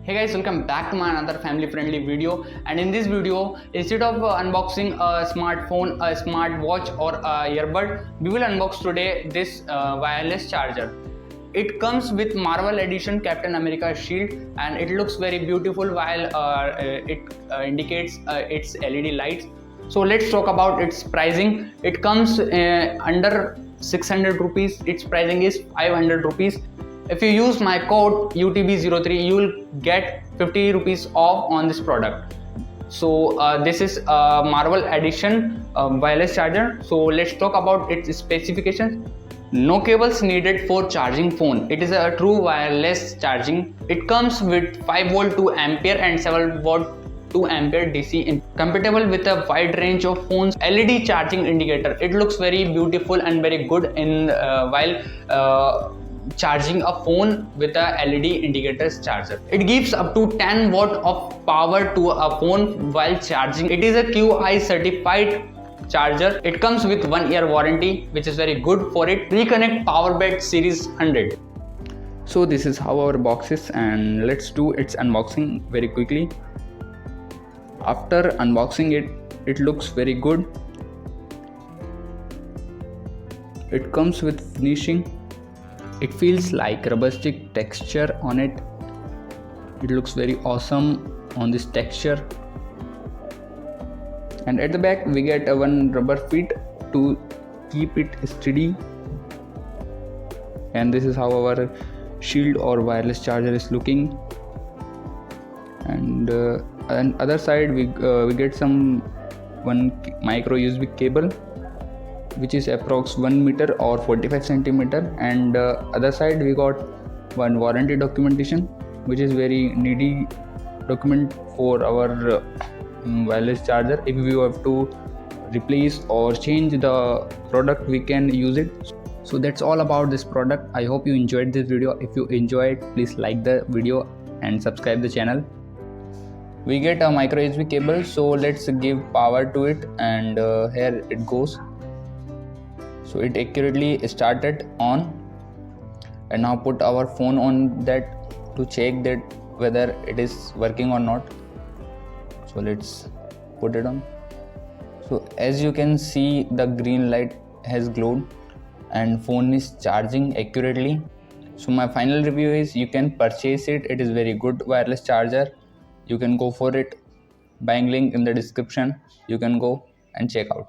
Hey guys, welcome back to my another family friendly video. And in this video, instead of unboxing a smartphone, a smartwatch or a earbud, we will unbox today this wireless charger. It comes with Marvel Edition Captain America shield and it looks very beautiful while it indicates its LED lights. So let's talk about its pricing. It comes under 600 rupees. Its pricing is 500 rupees. If you use my code UTB03, you will get 50 rupees off on this product. So this is a Marvel Edition wireless charger. So let's talk about its specifications. No cables needed for charging phone. It is a true wireless charging. It comes with 5 volt 2 ampere and 7 volt 2 ampere DC, compatible with a wide range of phones. LED charging indicator. It looks very beautiful and very good in while charging a phone with a LED indicators charger. It gives up to 10 watt of power to a phone while charging. It is a QI certified charger. It comes with 1 year warranty, which is very good for it. Reconnect Powerbed Series 100. So this is how our box is, and let's do its unboxing very quickly. After unboxing it, it looks very good. It comes with finishing. It feels like rubberistic texture on it. It looks very awesome on this texture. And at the back we get one rubber feet to keep it steady. And this is how our shield or wireless charger is looking. And on other side we get one micro USB cable, which is approx 1 meter or 45 centimeter, and other side we got one warranty documentation, which is very needy document for our wireless charger. If we have to replace or change the product, we can use it. So that's all about this product. I hope you enjoyed this video. If you enjoyed, please like the video and subscribe the channel. We get a micro USB cable, so let's give power to it, and here it goes. So it accurately started on, and now put our phone on that to check that whether it is working or not. So let's put it on. So as you can see, the green light has glowed and phone is charging accurately. So my final review is you can purchase it. It is very good wireless charger. You can go for it. Buying link in the description. You can go and check out.